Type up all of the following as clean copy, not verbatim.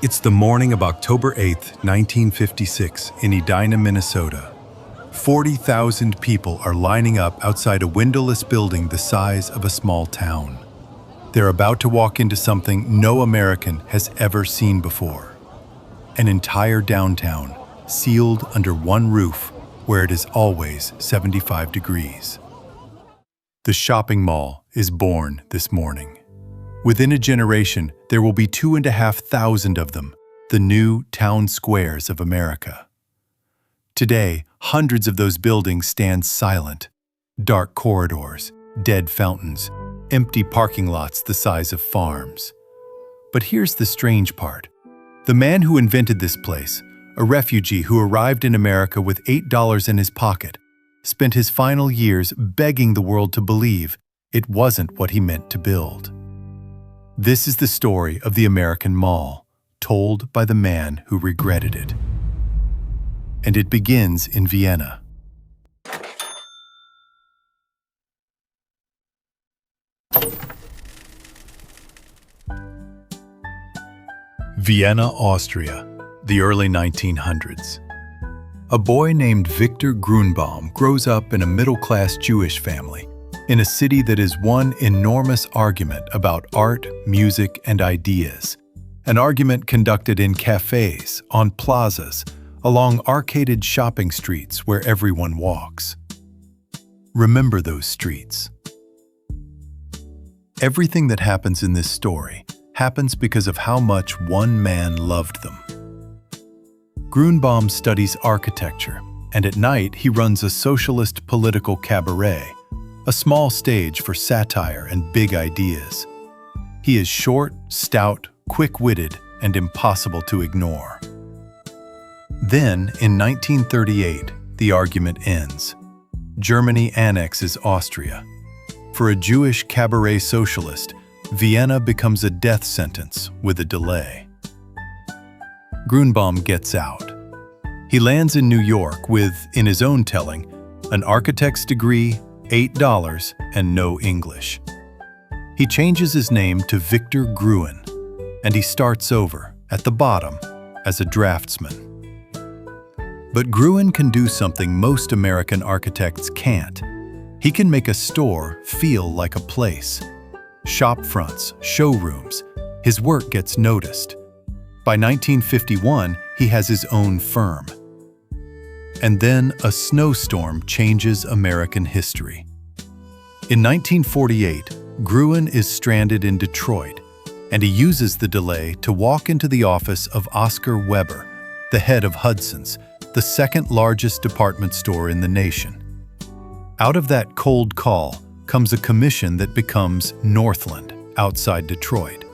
It's the morning of October 8th, 1956, in Edina, Minnesota. 40,000 people are lining up outside a windowless building the size of a small town. They're about to walk into something no American has ever seen before. An entire downtown, sealed under one roof, where it is always 75 degrees. The shopping mall is born this morning. Within a generation, there will be 2,500 of them, the new town squares of America. Today, hundreds of those buildings stand silent. Dark corridors, dead fountains, empty parking lots the size of farms. But here's the strange part. The man who invented this place, a refugee who arrived in America with $8 in his pocket, spent his final years begging the world to believe it wasn't what he meant to build. This is the story of the American Mall, told by the man who regretted it. And it begins in Vienna. Vienna, Austria, the early 1900s. A boy named Victor Grunbaum grows up in a middle-class Jewish family, in a city that is one enormous argument about art, music, and ideas. An argument conducted in cafes, on plazas, along arcaded shopping streets where everyone walks. Remember those streets. Everything that happens in this story happens because of how much one man loved them. Grunbaum studies architecture, and at night he runs a socialist political cabaret, a small stage for satire and big ideas. He is short, stout, quick-witted, and impossible to ignore. Then, in 1938, the argument ends. Germany annexes Austria. For a Jewish cabaret socialist, Vienna becomes a death sentence with a delay. Grunbaum gets out. He lands in New York with, in his own telling, an architect's degree, $8, and no English. He changes his name to Victor Gruen, and he starts over, at the bottom, as a draftsman. But Gruen can do something most American architects can't. He can make a store feel like a place. Shop fronts, showrooms, his work gets noticed. By 1951, he has his own firm. And then a snowstorm changes American history. In 1948, Gruen is stranded in Detroit, and he uses the delay to walk into the office of Oscar Weber, the head of Hudson's, the second largest department store in the nation. Out of that cold call comes a commission that becomes Northland, outside Detroit.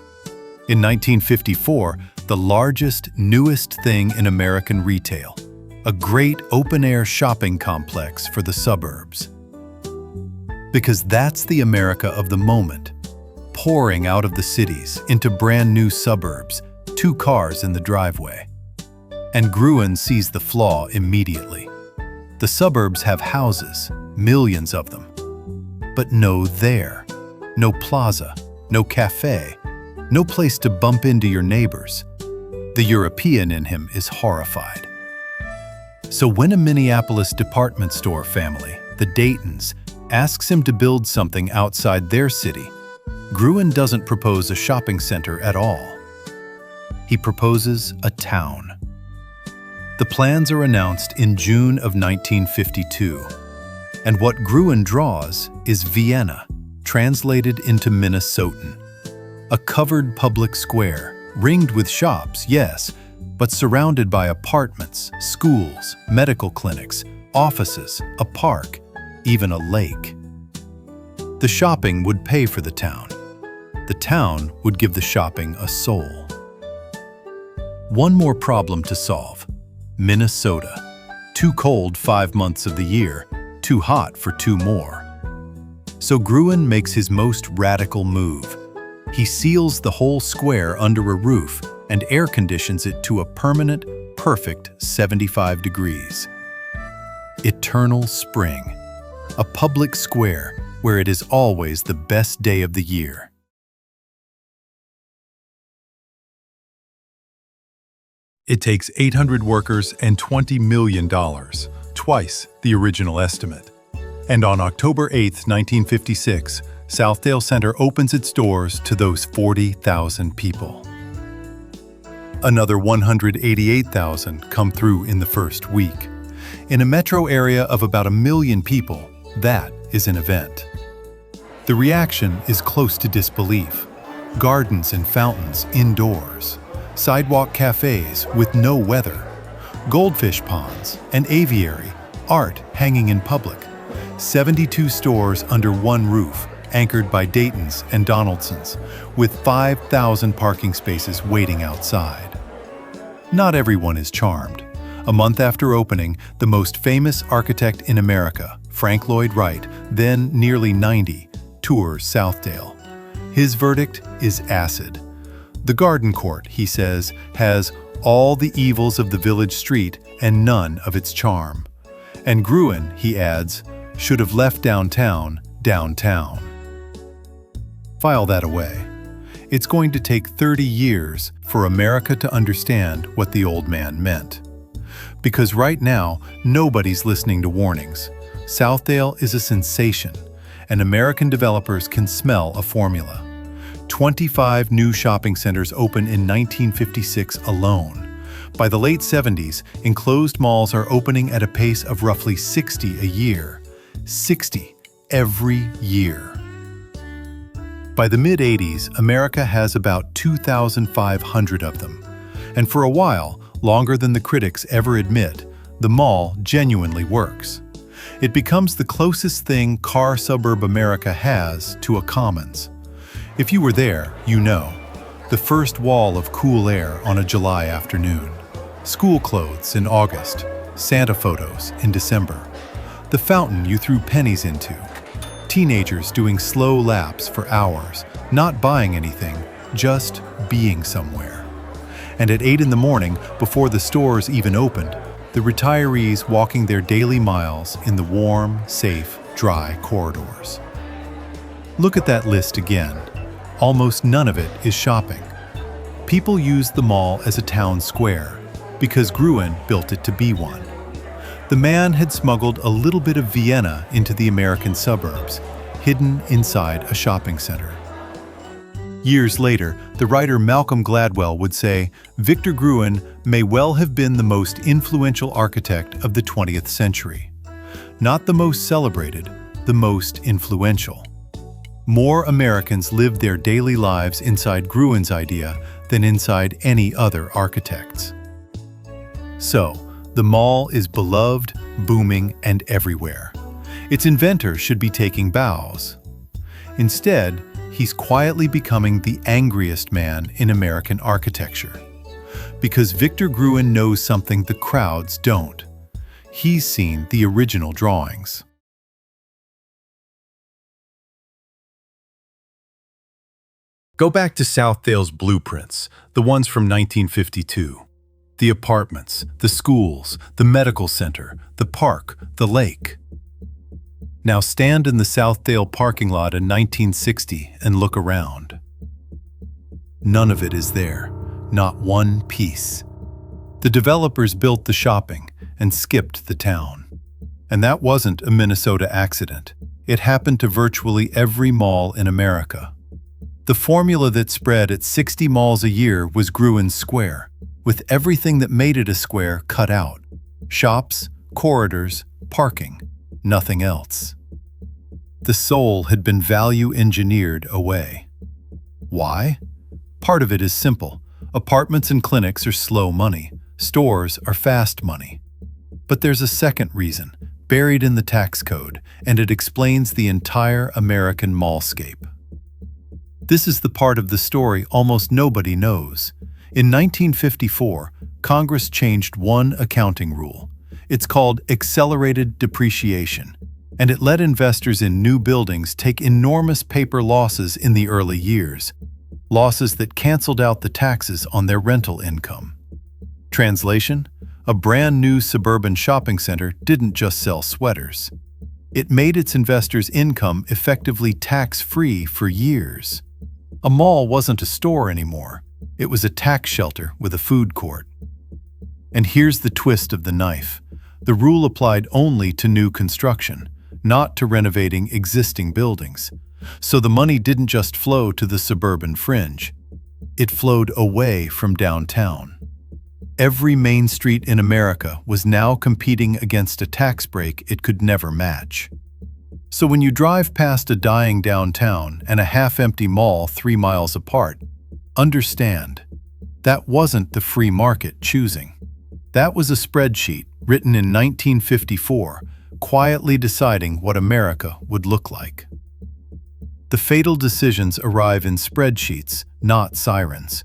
In 1954, the largest, newest thing in American retail, a great open-air shopping complex for the suburbs. Because that's the America of the moment, pouring out of the cities into brand new suburbs, 2 cars in the driveway. And Gruen sees the flaw immediately. The suburbs have houses, millions of them, but no there, no plaza, no cafe, no place to bump into your neighbors. The European in him is horrified. So when a Minneapolis department store family, the Daytons, asks him to build something outside their city, Gruen doesn't propose a shopping center at all. He proposes a town. The plans are announced in June of 1952, and what Gruen draws is Vienna, translated into Minnesotan. A covered public square, ringed with shops, yes, but surrounded by apartments, schools, medical clinics, offices, a park, even a lake. The shopping would pay for the town. The town would give the shopping a soul. One more problem to solve. Minnesota. Too cold 5 months of the year, too hot for 2 more. So Gruen makes his most radical move. He seals the whole square under a roof and air conditions it to a permanent, perfect 75 degrees. Eternal spring. A public square where it is always the best day of the year. It takes 800 workers and $20 million, twice the original estimate. And on October 8, 1956, Southdale Center opens its doors to those 40,000 people. Another 188,000 come through in the first week. In a metro area of about 1 million people, that is an event. The reaction is close to disbelief. Gardens and fountains indoors, sidewalk cafes with no weather, goldfish ponds, an aviary, art hanging in public, 72 stores under one roof, anchored by Dayton's and Donaldson's, with 5,000 parking spaces waiting outside. Not everyone is charmed. A month after opening, the most famous architect in America, Frank Lloyd Wright, then nearly 90, tours Southdale. His verdict is acid. The garden court, he says, has all the evils of the village street and none of its charm. And Gruen, he adds, should have left downtown. File that away. It's going to take 30 years for America to understand what the old man meant. Because right now, nobody's listening to warnings. Southdale is a sensation, and American developers can smell a formula. 25 new shopping centers open in 1956 alone. By the late 70s, enclosed malls are opening at a pace of roughly 60 a year. 60 every year. By the mid-80s, America has about 2,500 of them. And for a while, longer than the critics ever admit, the mall genuinely works. It becomes the closest thing car suburb America has to a commons. If you were there, you know. The first wall of cool air on a July afternoon. School clothes in August. Santa photos in December. The fountain you threw pennies into. Teenagers doing slow laps for hours, not buying anything, just being somewhere. And at 8 in the morning, before the stores even opened, the retirees walking their daily miles in the warm, safe, dry corridors. Look at that list again. Almost none of it is shopping. People use the mall as a town square because Gruen built it to be one. The man had smuggled a little bit of Vienna into the American suburbs, hidden inside a shopping center. Years later, the writer Malcolm Gladwell would say, Victor Gruen may well have been the most influential architect of the 20th century. Not the most celebrated, the most influential. More Americans lived their daily lives inside Gruen's idea than inside any other architect's. So, the mall is beloved, booming, and everywhere. Its inventor should be taking bows. Instead, he's quietly becoming the angriest man in American architecture. Because Victor Gruen knows something the crowds don't. He's seen the original drawings. Go back to Southdale's blueprints, the ones from 1952. The apartments, the schools, the medical center, the park, the lake. Now stand in the Southdale parking lot in 1960 and look around. None of it is there, not one piece. The developers built the shopping and skipped the town. And that wasn't a Minnesota accident. It happened to virtually every mall in America. The formula that spread at 60 malls a year was Gruen's Square, with everything that made it a square cut out. Shops, corridors, parking, nothing else. The soul had been value engineered away. Why? Part of it is simple. Apartments and clinics are slow money. Stores are fast money. But there's a second reason, buried in the tax code, and it explains the entire American mallscape. This is the part of the story almost nobody knows. In 1954, Congress changed one accounting rule. It's called accelerated depreciation, and it let investors in new buildings take enormous paper losses in the early years, losses that canceled out the taxes on their rental income. Translation: a brand new suburban shopping center didn't just sell sweaters. It made its investors' income effectively tax-free for years. A mall wasn't a store anymore. It was a tax shelter with a food court. And here's the twist of the knife. The rule applied only to new construction, not to renovating existing buildings. So the money didn't just flow to the suburban fringe. It flowed away from downtown. Every main street in America was now competing against a tax break it could never match. So when you drive past a dying downtown and a half-empty mall 3 miles apart, understand, that wasn't the free market choosing. That was a spreadsheet written in 1954, quietly deciding what America would look like. The fatal decisions arrive in spreadsheets, not sirens.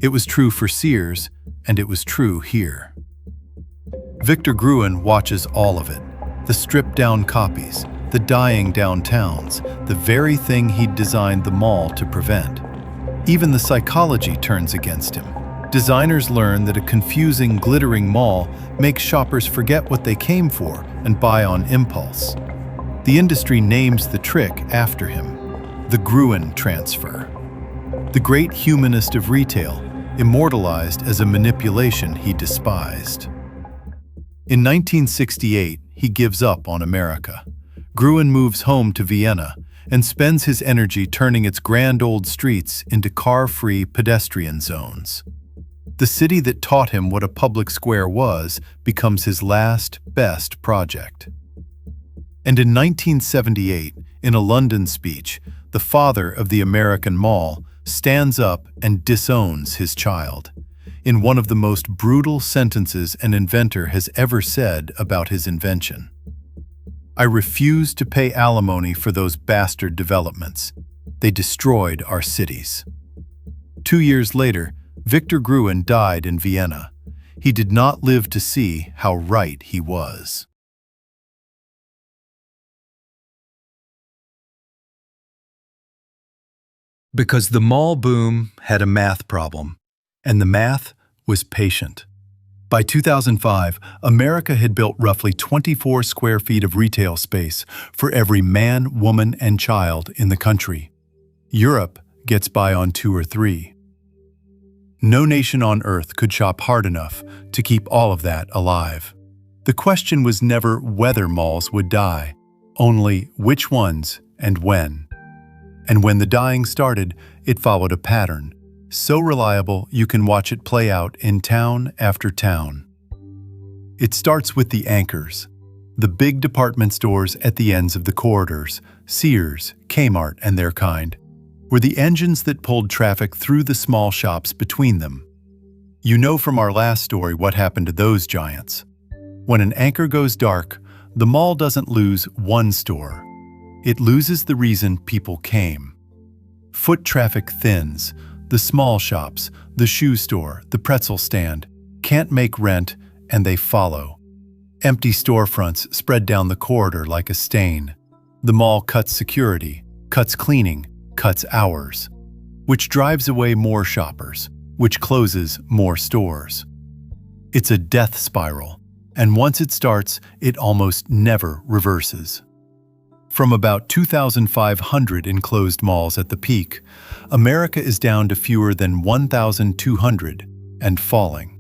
It was true for Sears, and it was true here. Victor Gruen watches all of it. The stripped-down copies, the dying downtowns, the very thing he'd designed the mall to prevent. Even the psychology turns against him. Designers learn that a confusing, glittering mall makes shoppers forget what they came for and buy on impulse. The industry names the trick after him, the Gruen transfer. The great humanist of retail, immortalized as a manipulation he despised. In 1968, he gives up on America. Gruen moves home to Vienna and spends his energy turning its grand old streets into car-free pedestrian zones. The city that taught him what a public square was becomes his last, best project. And in 1978, in a London speech, the father of the American mall stands up and disowns his child, in one of the most brutal sentences an inventor has ever said about his invention. I refuse to pay alimony for those bastard developments. They destroyed our cities. 2 years later, Victor Gruen died in Vienna. He did not live to see how right he was. Because the mall boom had a math problem, and the math was patient. By 2005, America had built roughly 24 square feet of retail space for every man, woman, and child in the country. Europe gets by on 2 or 3. No nation on earth could shop hard enough to keep all of that alive. The question was never whether malls would die, only which ones and when. And when the dying started, it followed a pattern, so reliable you can watch it play out in town after town. It starts with the anchors, the big department stores at the ends of the corridors, Sears, Kmart, and their kind, were the engines that pulled traffic through the small shops between them. You know from our last story what happened to those giants. When an anchor goes dark, the mall doesn't lose one store. It loses the reason people came. Foot traffic thins. The small shops, the shoe store, the pretzel stand, can't make rent, and they follow. Empty storefronts spread down the corridor like a stain. The mall cuts security, cuts cleaning, cuts hours, which drives away more shoppers, which closes more stores. It's a death spiral, and once it starts, it almost never reverses. From about 2,500 enclosed malls at the peak, America is down to fewer than 1,200 and falling.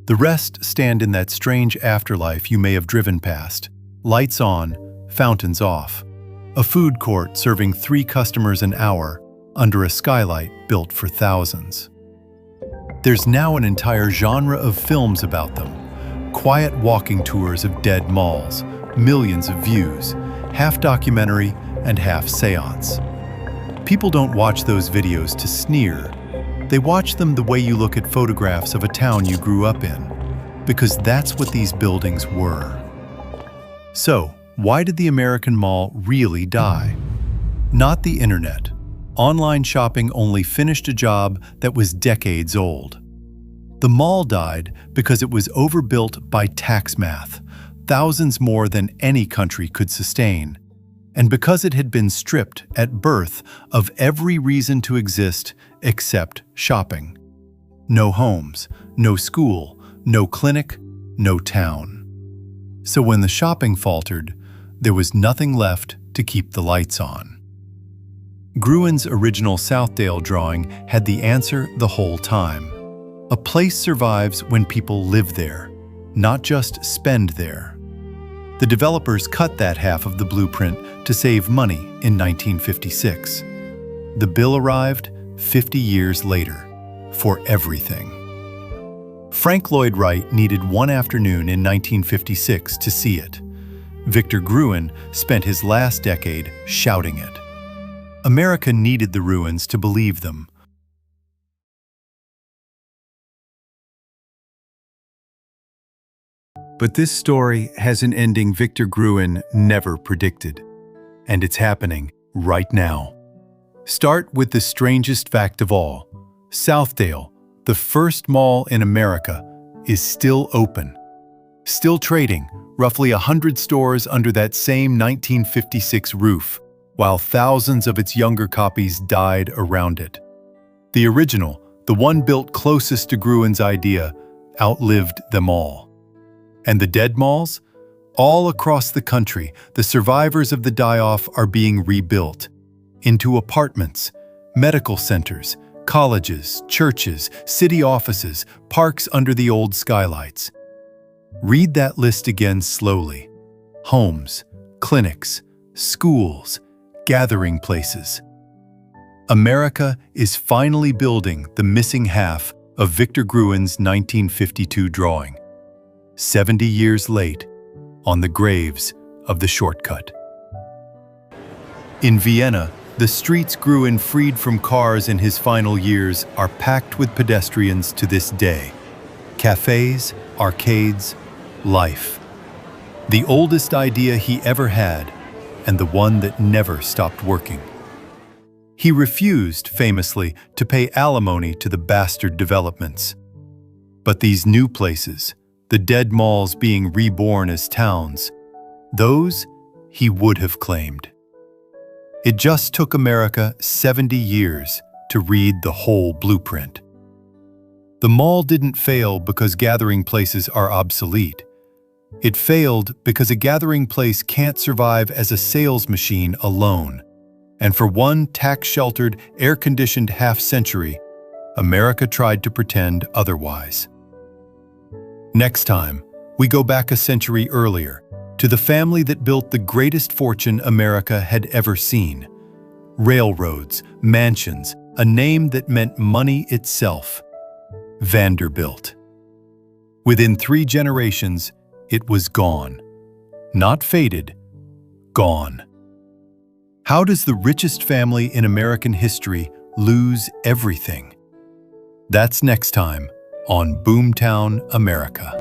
The rest stand in that strange afterlife you may have driven past. Lights on, fountains off. A food court serving 3 customers an hour under a skylight built for thousands. There's now an entire genre of films about them. Quiet walking tours of dead malls, millions of views, half documentary and half seance. People don't watch those videos to sneer. They watch them the way you look at photographs of a town you grew up in, because that's what these buildings were. So, why did the American mall really die? Not the internet. Online shopping only finished a job that was decades old. The mall died because it was overbuilt by tax math, thousands more than any country could sustain, and because it had been stripped at birth of every reason to exist except shopping. No homes, no school, no clinic, no town. So when the shopping faltered, there was nothing left to keep the lights on. Gruen's original Southdale drawing had the answer the whole time. A place survives when people live there, not just spend there. The developers cut that half of the blueprint to save money in 1956. The bill arrived 50 years later, for everything. Frank Lloyd Wright needed one afternoon in 1956 to see it. Victor Gruen spent his last decade shouting it. America needed the ruins to believe them. But this story has an ending Victor Gruen never predicted. And it's happening right now. Start with the strangest fact of all. Southdale, the first mall in America, is still open. Still trading, roughly 100 stores under that same 1956 roof, while thousands of its younger copies died around it. The original, the one built closest to Gruen's idea, outlived them all. And the dead malls? All across the country, the survivors of the die-off are being rebuilt into apartments, medical centers, colleges, churches, city offices, parks under the old skylights. Read that list again slowly. Homes, clinics, schools, gathering places. America is finally building the missing half of Victor Gruen's 1952 drawing. 70 years late, on the graves of the shortcut. In Vienna, the streets Gruen freed from cars in his final years are packed with pedestrians to this day. Cafes, arcades, life. The oldest idea he ever had, and the one that never stopped working. He refused, famously, to pay alimony to the bastard developments. But these new places, the dead malls being reborn as towns, those he would have claimed. It just took America 70 years to read the whole blueprint. The mall didn't fail because gathering places are obsolete. It failed because a gathering place can't survive as a sales machine alone. And for one tax-sheltered, air-conditioned half-century, America tried to pretend otherwise. Next time, we go back a century earlier, to the family that built the greatest fortune America had ever seen. Railroads, mansions, a name that meant money itself. Vanderbilt. Within 3 generations, it was gone. Not faded, gone. How does the richest family in American history lose everything? That's next time on Boomtown, America.